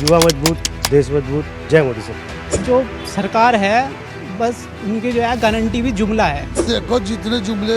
युवा मजबूत, देश मजबूत, जय मोदी सरकार। जो सरकार है बस उनकी जो है गारंटी भी जुमला है। देखो जितने जुमले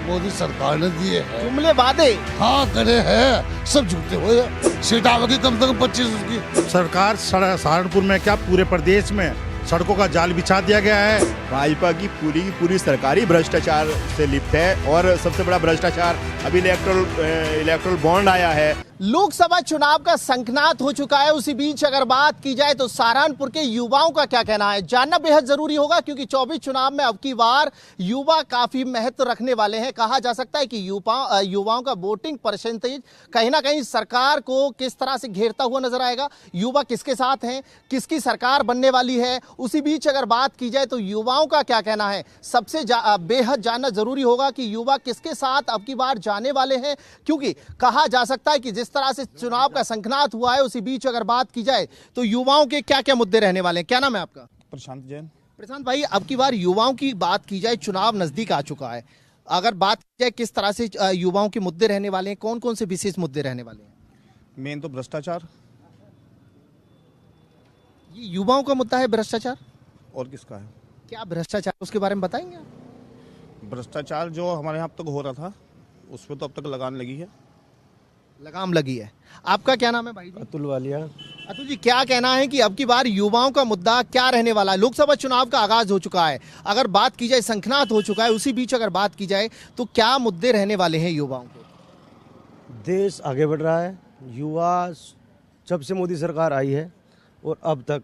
मोदी सरकार ने दिए हैं, जुमले वादे हाँ करे हैं, सब झूठे हुए हैं। सीट आवेगी कम से कम 25 की। सरकार सहारनपुर में क्या पूरे प्रदेश में सड़कों का जाल बिछा दिया गया है। भाजपा की पूरी सरकारी भ्रष्टाचार से लिप्त है और सबसे बड़ा भ्रष्टाचार अभी इलेक्ट्रल बॉन्ड आया है। लोकसभा चुनाव का शंखनाद हो चुका है। उसी बीच अगर बात की जाए तो सहारनपुर के युवाओं का क्या कहना है, जानना बेहद जरूरी होगा, क्योंकि 24 चुनाव में अब की बार युवा काफी महत्व रखने वाले हैं। कहा जा सकता है कि युवाओं का वोटिंग परसेंटेज कहीं ना कहीं सरकार को किस तरह से घेरता हुआ नजर आएगा। युवा किसके साथ हैं, किसकी सरकार बनने वाली है। उसी बीच अगर बात की जाए तो युवाओं का क्या कहना है, सबसे बेहद जानना जरूरी होगा कि युवा किसके साथ अब की बार जाने वाले हैं, क्योंकि कहा जा सकता है कि जिस तरह से चुनाव का शंखनाद हुआ है, उसी बीच अगर बात की जाए तो युवाओं के क्या क्या मुद्दे रहने वाले हैं। क्या नाम है आपका? प्रशांत जैन। प्रशांत भाई, अब की बार युवाओं की बात की जाए, चुनाव नजदीक आ चुका है, अगर बात की जाए किस तरह से युवाओं के मुद्दे रहने वाले हैं, कौन कौन से विशेष मुद्दे रहने वाले हैं? मेन तो भ्रष्टाचार। ये युवाओं का मुद्दा है भ्रष्टाचार। और किसका है? क्या भ्रष्टाचार, उसके बारे में बताएंगे आप? भ्रष्टाचार जो हमारे यहाँ अब तक हो रहा था उस पर तो अब तक लगाम लगी है। लगाम लगी है। आपका क्या नाम है भाई जी? अतुल वालिया। अतुल जी, क्या कहना है कि अब की बार युवाओं का मुद्दा क्या रहने वाला है? लोकसभा चुनाव का आगाज हो चुका है, अगर बात की जाए शंखनाद हो चुका है, उसी बीच अगर बात की जाए तो क्या मुद्दे रहने वाले हैं युवाओं के? देश आगे बढ़ रहा है। युवा जब से मोदी सरकार आई है और अब तक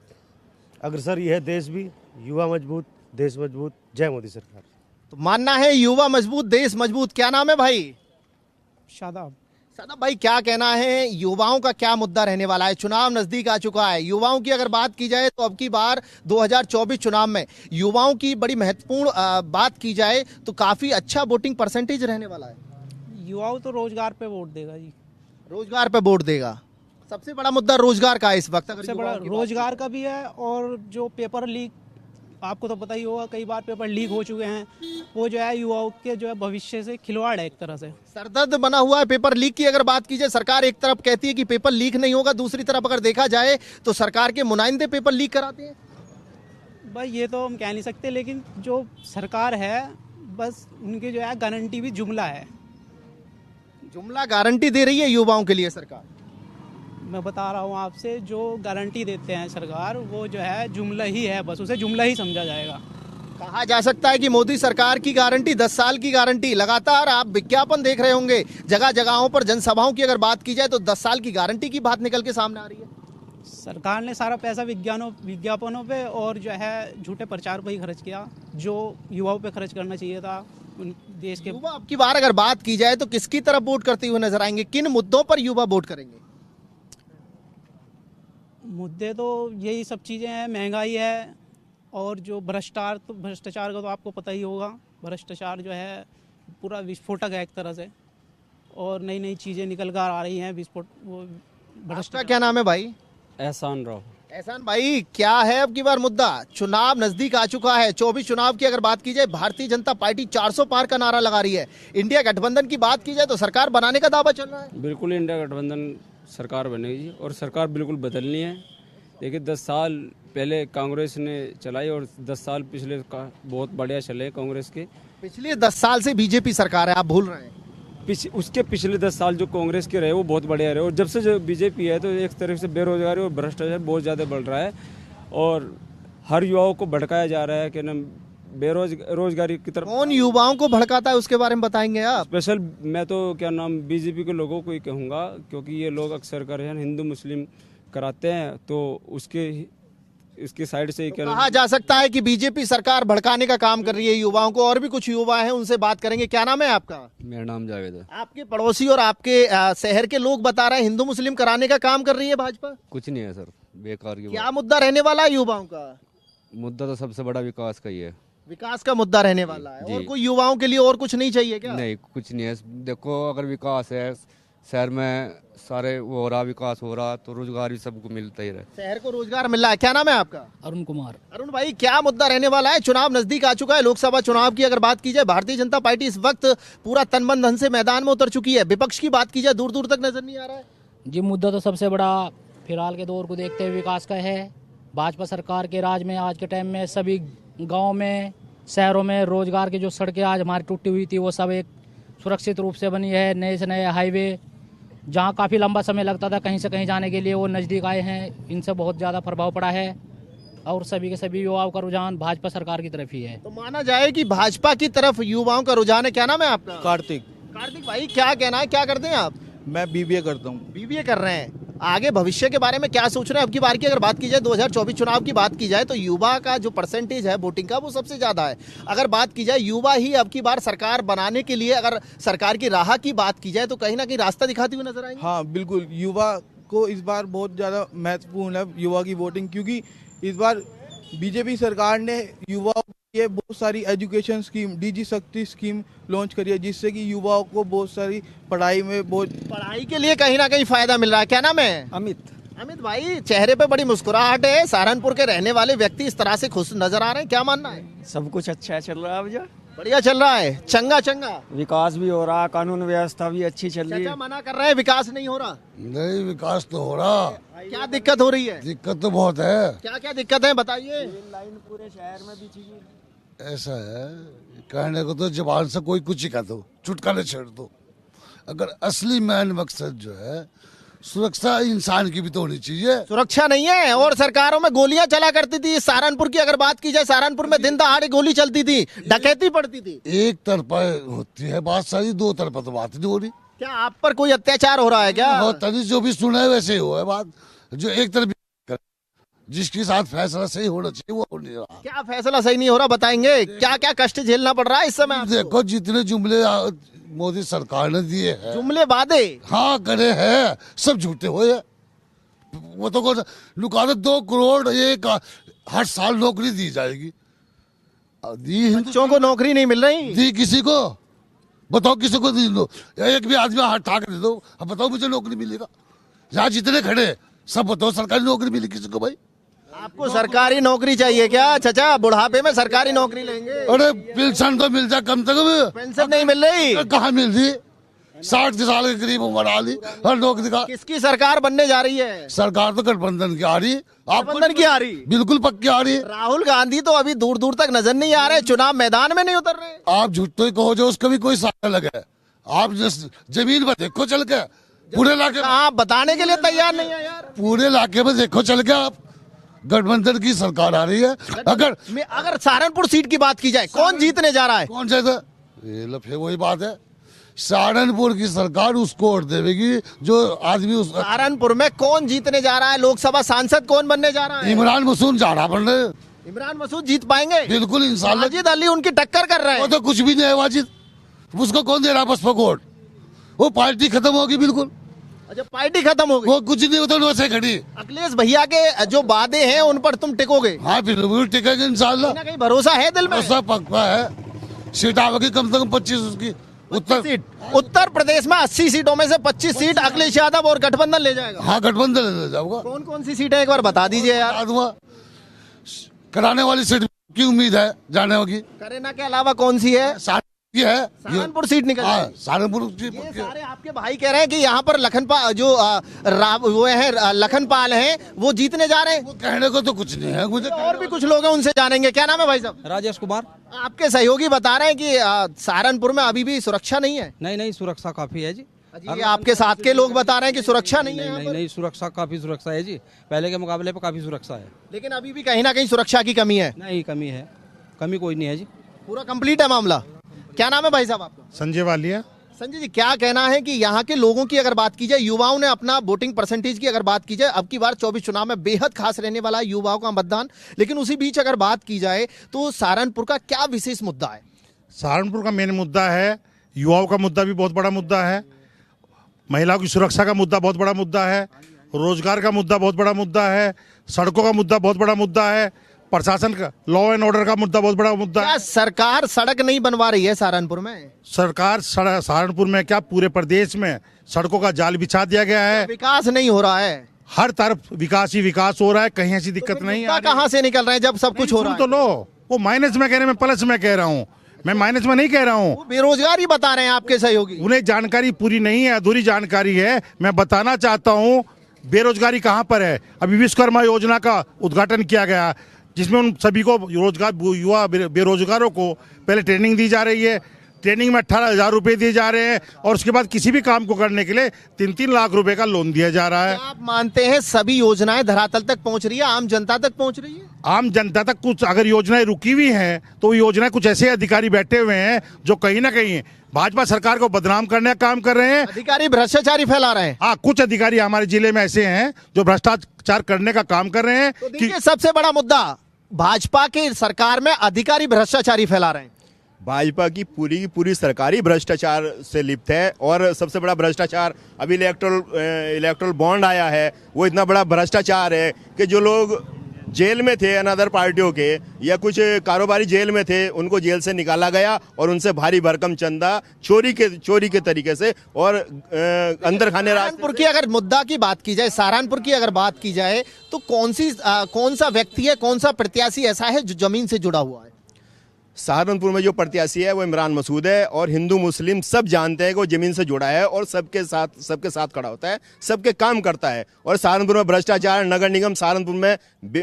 अग्रसर ये है देश भी। युवा मजबूत, देश मजबूत, जय मोदी सरकार। तो मानना है युवा मजबूत, देश मजबूत। क्या नाम है भाई? शादाब। सादाब भाई, क्या कहना है, युवाओं का क्या मुद्दा रहने वाला है? चुनाव नजदीक आ चुका है, युवाओं की अगर बात की जाए तो अब की बार 2024 चुनाव में युवाओं की बड़ी महत्वपूर्ण बात की जाए तो काफी अच्छा वोटिंग परसेंटेज रहने वाला है। युवाओं तो रोजगार पे वोट देगा जी। रोजगार पे वोट देगा। सबसे बड़ा मुद्दा रोजगार का है इस वक्त। सबसे बड़ा रोजगार का भी है, और जो पेपर लीक, आपको तो पता ही होगा, कई बार पेपर लीक हो चुके हैं, वो जो है युवाओं के जो है भविष्य से खिलवाड़ है एक तरह से। सरदर्द बना हुआ है पेपर लीक की। अगर बात की जाए, सरकार एक तरफ कहती है कि पेपर लीक नहीं होगा, दूसरी तरफ अगर देखा जाए तो सरकार के नुमाइंदे पेपर लीक कराते हैं। भाई ये तो हम कह नहीं सकते, लेकिन जो सरकार है बस उनकी जो है गारंटी भी जुमला है। जुमला गारंटी दे रही है युवाओं के लिए सरकार। मैं बता रहा हूँ आपसे, जो गारंटी देते हैं सरकार वो जो है जुमला ही है, बस उसे जुमला ही समझा जाएगा। कहा जा सकता है कि मोदी सरकार की गारंटी 10 साल की गारंटी। लगातार आप विज्ञापन देख रहे होंगे जगह जगहों पर, जनसभाओं की अगर बात की जाए तो 10 साल की गारंटी की बात निकल के सामने आ रही है। सरकार ने सारा पैसा विज्ञापनों पे और जो है झूठे प्रचार पे ही खर्च किया, जो युवाओं पे खर्च करना चाहिए था। देश के युवा अब की बार अगर बात की जाए तो किसकी तरफ वोट करते हुए नजर आएंगे, किन मुद्दों पर युवा वोट करेंगे? मुद्दे तो यही सब चीज़ें हैं, महंगाई है और जो भ्रष्टाचार का तो आपको पता ही होगा। भ्रष्टाचार जो है पूरा विस्फोटक है एक तरह से, और नई नई चीज़ें निकल कर आ रही हैं वो आपका क्या नाम है भाई? एहसान राव। एहसान भाई, क्या है अब की बार मुद्दा? चुनाव नजदीक आ चुका है। 24 चुनाव की अगर बात की जाए, भारतीय जनता पार्टी 400 पार का नारा लगा रही है। इंडिया गठबंधन की बात की जाए तो सरकार बनाने का दावा चल रहा है। बिल्कुल इंडिया गठबंधन सरकार बनेगी और सरकार बिल्कुल बदलनी है। देखिए 10 साल पहले कांग्रेस ने चलाई और 10 साल पिछले का बहुत बढ़िया चले कांग्रेस के। पिछले 10 साल से बीजेपी सरकार है, आप भूल रहे हैं। उसके पिछले 10 साल जो कांग्रेस के रहे वो बहुत बढ़िया रहे, और जब से जो बीजेपी है तो एक तरफ से बेरोजगारी और भ्रष्टाचार बहुत ज़्यादा बढ़ रहा है और हर युवाओं को भड़काया जा रहा है कि न रोजगारी की तरफ। कौन युवाओं को भड़काता है उसके बारे में बताएंगे आप? स्पेशल मैं तो क्या नाम बीजेपी के लोगों को ही कहूँगा, क्योंकि ये लोग अक्सर कर हिंदू मुस्लिम कराते हैं, तो इसकी साइड से तो कहा जा सकता है कि बीजेपी सरकार भड़काने का काम कर रही है युवाओं को। और भी कुछ युवा हैं, उनसे बात करेंगे। क्या नाम है आपका? मेरा नाम जावेद है। आपके पड़ोसी और आपके शहर के लोग बता रहे हैं हिंदू मुस्लिम कराने का काम कर रही है भाजपा। कुछ नहीं है सर, बेकार की क्या मुद्दा रहने वाला है युवाओं का? मुद्दा तो सबसे बड़ा विकास का ही है। विकास का मुद्दा रहने वाला है। और कोई युवाओं के लिए और कुछ नहीं चाहिए क्या? नहीं, कुछ नहीं है। देखो अगर विकास है शहर में, सारे वो हो रहा, विकास हो रहा, तो रोजगार भी सबको मिलता ही रहे। शहर को रोजगार मिल रहा है। क्या नाम है आपका? अरुण कुमार। अरुण भाई, क्या मुद्दा रहने वाला है? चुनाव नजदीक आ चुका है। लोकसभा चुनाव की अगर बात की जाए, भारतीय जनता पार्टी इस वक्त पूरा तन मन धन से मैदान में उतर चुकी है। विपक्ष की बात की जाए, दूर दूर तक नजर नहीं आ रहा है। जी मुद्दा तो सबसे बड़ा फिलहाल के दौर को देखते हुए विकास का है। भाजपा सरकार के राज में आज के टाइम में सभी गांव में, शहरों में रोजगार की जो सड़कें आज हमारी टूटी हुई थी वो सब एक सुरक्षित रूप से बनी है। नए से नए हाईवे जहां काफ़ी लंबा समय लगता था कहीं से कहीं जाने के लिए, वो नज़दीक आए हैं। इनसे बहुत ज़्यादा प्रभाव पड़ा है और सभी के सभी युवाओं का रुझान भाजपा सरकार की तरफ ही है। तो माना जाए कि भाजपा की तरफ युवाओं का रुझान है। क्या नाम है आपका? कार्तिक। कार्तिक भाई, क्या कहना है, क्या करते हैं आप? मैं बीबीए करता हूँ। बीबीए कर रहे हैं। आगे भविष्य के बारे में क्या सोच रहे हैं? अब की बार की अगर बात की जाए, 2024 चुनाव की बात की जाए, तो युवा का जो परसेंटेज है वोटिंग का वो सबसे ज्यादा है। अगर बात की जाए युवा ही अब की बार सरकार बनाने के लिए, अगर सरकार की राह की बात की जाए, तो कहीं ना कहीं रास्ता दिखाती हुई नजर आएंगे। हाँ बिल्कुल, युवा को इस बार बहुत ज़्यादा महत्वपूर्ण है युवा की वोटिंग, क्योंकि इस बार बीजेपी सरकार ने युवाओं के लिए बहुत सारी एजुकेशन स्कीम, डीजी शक्ति स्कीम लॉन्च करी है, जिससे कि युवाओं को बहुत सारी पढ़ाई में पढ़ाई के लिए कहीं ना कहीं फायदा मिल रहा है। क्या नाम है? अमित। अमित भाई, चेहरे पे बड़ी मुस्कुराहट है। सहारनपुर के रहने वाले व्यक्ति इस तरह से खुश नजर आ रहे हैं, क्या मानना है? सब कुछ अच्छा चल रहा है भैया, बढ़िया चल रहा है, चंगा चंगा। विकास भी हो रहा है, कानून व्यवस्था भी अच्छी चल रही चाचा है। मना कर रहे हैं विकास नहीं हो रहा। नहीं, विकास तो हो रहा। क्या दिक्कत हो रही है? दिक्कत तो बहुत है। क्या क्या दिक्कत है बताइए। लाइन पूरे शहर में भी चाहिए। ऐसा है, कहने को तो जबान से कोई कुछ ही कह दो, चुटकाले छेड़ दो। अगर असली मैन मकसद जो है सुरक्षा इंसान की भी तो होनी चाहिए। सुरक्षा नहीं है और सरकारों में गोलियां चला करती थी। सहारनपुर की अगर बात की जाए, सहारनपुर में दिन दहाड़े गोली चलती थी, डकैती पड़ती थी। एक तरफा होती है बात सारी, दो तरफा तो बात नहीं हो रही। क्या आप पर कोई अत्याचार हो रहा है क्या? होता नहीं, जो भी सुना है वैसे ही हुआ है बात। जो एक तरफ जिसके साथ फैसला सही होना चाहिए वो हो नहीं रहा। क्या फैसला सही नहीं हो रहा बताएंगे? क्या क्या कष्ट झेलना पड़ रहा है इस समय आपको? देखो जितने जुमले मोदी सरकार ने दिए हैं, जुमले वादे हाँ करे हैं, सब झूठे हुए हैं। वो तो लुका 2 करोड़ एक हर साल नौकरी दी जाएगी। दी बच्चों को नौकरी नहीं मिल रही। दी किसी को? बताओ किसी को दी दो, एक भी आदमी हाथ ठाक दे दो, अब बताओ मुझे नौकरी मिलेगा? यहाँ जितने खड़े सब बताओ सरकारी नौकरी मिली किसी को? भाई आपको सरकारी नौकरी चाहिए क्या चाचा? बुढ़ापे में सरकारी नौकरी लेंगे? अरे पेंशन तो मिल जाए कम से कम। पेंशन नहीं मिल रही। कहाँ मिल रही? 60 साल के करीब उम्र आ ली, हर नौकरी का। किसकी सरकार बनने जा रही है? सरकार तो गठबंधन की आ रही। गठबंधन की आ रही? बिल्कुल पक्की आ रही। राहुल गांधी तो अभी दूर दूर तक नजर नहीं आ रहे, चुनाव मैदान में नहीं उतर रहे। आप झूठ तो ही कहो जो उसका भी कोई साथ लगे। आप जमीन पर देखो चल के, पूरे इलाके आप बताने के लिए तैयार नहीं है यार। पूरे इलाके में देखो चल के, आप गठबंधन की सरकार आ रही है। अगर सहारनपुर सीट की बात की जाए, कौन जीतने जा रहा है? कौन सा? ये फिर वही बात है, सहारनपुर की सरकार उसको वोट देगी जो आदमी उस। सहारनपुर में कौन जीतने जा रहा है? लोकसभा सांसद कौन बनने जा रहा है? इमरान मसूद जा रहा बनने। इमरान मसूद जीत पाएंगे? बिल्कुल इंशाल्लाह। वाजिद अली उनकी टक्कर कर रहे हैं। वो तो कुछ भी नहीं है वाजिद, उसको कौन दे रहा बसपा वोट? वो पार्टी खत्म होगी बिल्कुल। अच्छा, पार्टी खत्म हो गई। वो कुछ नहीं होता, वैसे खड़ी। अखिलेश भैया के जो वादे हैं उन पर तुम टिकोगे? हाँ बिल्कुल टिकेंगे इंशाल्लाह। कहीं भरोसा है दिल में? सब पक्का है। सीट आवेगी कम से कम 25 उसकी। उत्तर प्रदेश में 80 सीटों में से 25 सीट अखिलेश यादव और गठबंधन ले जाएगा। हाँ गठबंधन ले जाऊंगा। कौन कौन सी सीटें एक बार बता दीजिए यार। कराने वाली सीट की उम्मीद है जाने होगी। करेना के अलावा कौन सी है? है सहारनपुर सीट निकल जाएगी। सहारनपुर ये सारे आपके भाई कह रहे हैं कि यहाँ पर लखनपाल जो वो है लखनपाल हैं वो जीतने जा रहे हैं। वो कहने को तो कुछ नहीं है मुझे। और भी कुछ लोग हैं, उनसे जानेंगे। क्या नाम है भाई साहब? राजेश कुमार। आपके सहयोगी बता रहे हैं कि सहारनपुर में अभी भी सुरक्षा नहीं है। नहीं, सुरक्षा काफी है जी। ये आपके साथ के लोग बता रहे हैं कि सुरक्षा नहीं है। नहीं, सुरक्षा काफी सुरक्षा है जी, पहले के मुकाबले पे काफी सुरक्षा है। लेकिन अभी भी कहीं ना कहीं सुरक्षा की कमी है। नहीं, कमी है, कमी कोई नहीं है जी, पूरा कंप्लीट है मामला। क्या नाम है भाई साहब आपका? संजय वालिया। संजय जी, क्या कहना है कि यहाँ के लोगों की अगर बात की जाए, युवाओं ने अपना वोटिंग परसेंटेज की अगर बात की जाए, अब की बार 24 चुनाव में बेहद खास रहने वाला है युवाओं का मतदान। लेकिन उसी बीच अगर बात की जाए तो सहारनपुर का क्या विशेष मुद्दा है? सहारनपुर का मेन मुद्दा है, युवाओं का मुद्दा भी बहुत बड़ा मुद्दा है, महिलाओं की सुरक्षा का मुद्दा बहुत बड़ा मुद्दा है, रोजगार का मुद्दा बहुत बड़ा मुद्दा है, सड़कों का मुद्दा बहुत बड़ा मुद्दा है, प्रशासन का लॉ एंड ऑर्डर का मुद्दा बहुत बड़ा मुद्दा है। क्या सरकार सड़क नहीं बनवा रही है सहारनपुर में? सरकार सहारनपुर में क्या पूरे प्रदेश में सड़कों का जाल बिछा दिया गया है। विकास नहीं हो रहा है, हर तरफ विकास ही विकास हो रहा है, कहीं ऐसी दिक्कत नहीं है। कहाँ से निकल रहे हैं जब सब कुछ हो रहा है? तो लो, वो माइनस में कह रहे हैं, मैं प्लस में कह रहा हूँ, मैं माइनस में नहीं कह रहा हूँ। बेरोजगार ही बता रहे हैं आपके सहयोगी। उन्हें जानकारी पूरी नहीं है, अधूरी जानकारी है। मैं बताना चाहता हूँ बेरोजगारी कहाँ पर है? अभी विश्वकर्मा योजना का उद्घाटन किया गया, जिसमें उन सभी को रोजगार, युवा बेरोजगारों को पहले ट्रेनिंग दी जा रही है। ट्रेनिंग में 18,000 रुपए दिए जा रहे हैं और उसके बाद किसी भी काम को करने के लिए 3-3 लाख रुपए का लोन दिया जा रहा है। आप मानते हैं सभी योजनाएं धरातल तक पहुंच रही है, आम जनता तक पहुंच रही है? आम जनता तक कुछ अगर योजनाएं रुकी हुई हैं तो वो योजनाएं कुछ ऐसे अधिकारी बैठे हुए हैं जो कहीं ना कहीं भाजपा सरकार को बदनाम करने का काम कर रहे हैं। अधिकारी भ्रष्टाचारी फैला रहे हैं। हाँ, कुछ अधिकारी हमारे जिले में ऐसे हैं जो भ्रष्टाचार करने का काम कर रहे हैं। तो देखिए, सबसे बड़ा मुद्दा भाजपा की सरकार में अधिकारी भ्रष्टाचारी फैला रहे हैं। भाजपा की पूरी सरकार ही भ्रष्टाचार से लिप्त है और सबसे बड़ा भ्रष्टाचार अभी इलेक्ट्रल बॉन्ड आया है, वो इतना बड़ा भ्रष्टाचार है कि जो लोग जेल में थे अनदर पार्टियों के या कुछ कारोबारी जेल में थे, उनको जेल से निकाला गया और उनसे भारी भरकम चंदा चोरी के तरीके से और अंदर खाने सहारनपुर की अगर मुद्दा की बात की जाए, सहारनपुर की अगर बात की जाए तो कौन सा व्यक्ति है, कौन सा प्रत्याशी ऐसा है जो जमीन से जुड़ा हुआ है? सहारनपुर में जो प्रत्याशी है वो इमरान मसूद है और हिंदू मुस्लिम सब जानते हैं कि वो जमीन से जुड़ा है और सबके साथ खड़ा होता है, सबके काम करता है। और सहारनपुर में भ्रष्टाचार, नगर निगम सहारनपुर में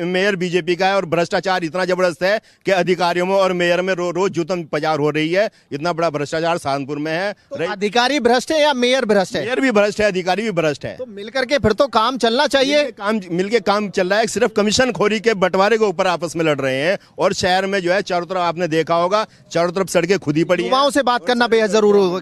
मेयर बीजेपी का है और भ्रष्टाचार इतना जबरदस्त है कि अधिकारियों में और मेयर में रोज जूतम पजार हो रही है। इतना बड़ा भ्रष्टाचार सहारनपुर में है। तो अधिकारी भ्रष्ट है या मेयर भ्रष्ट है? मेयर भी भ्रष्ट है, अधिकारी भी भ्रष्ट है। तो मिलकर के फिर तो काम चलना चाहिए। मिलके काम चल रहा है, सिर्फ कमीशन खोरी के बंटवारे के ऊपर आपस में लड़ रहे हैं। और शहर में जो है चारों तरफ आपने देखा होगा, चारों तरफ सड़कें खुदी पड़ी हैं। युवाओं से बात करना बेहद जरूरी होगा।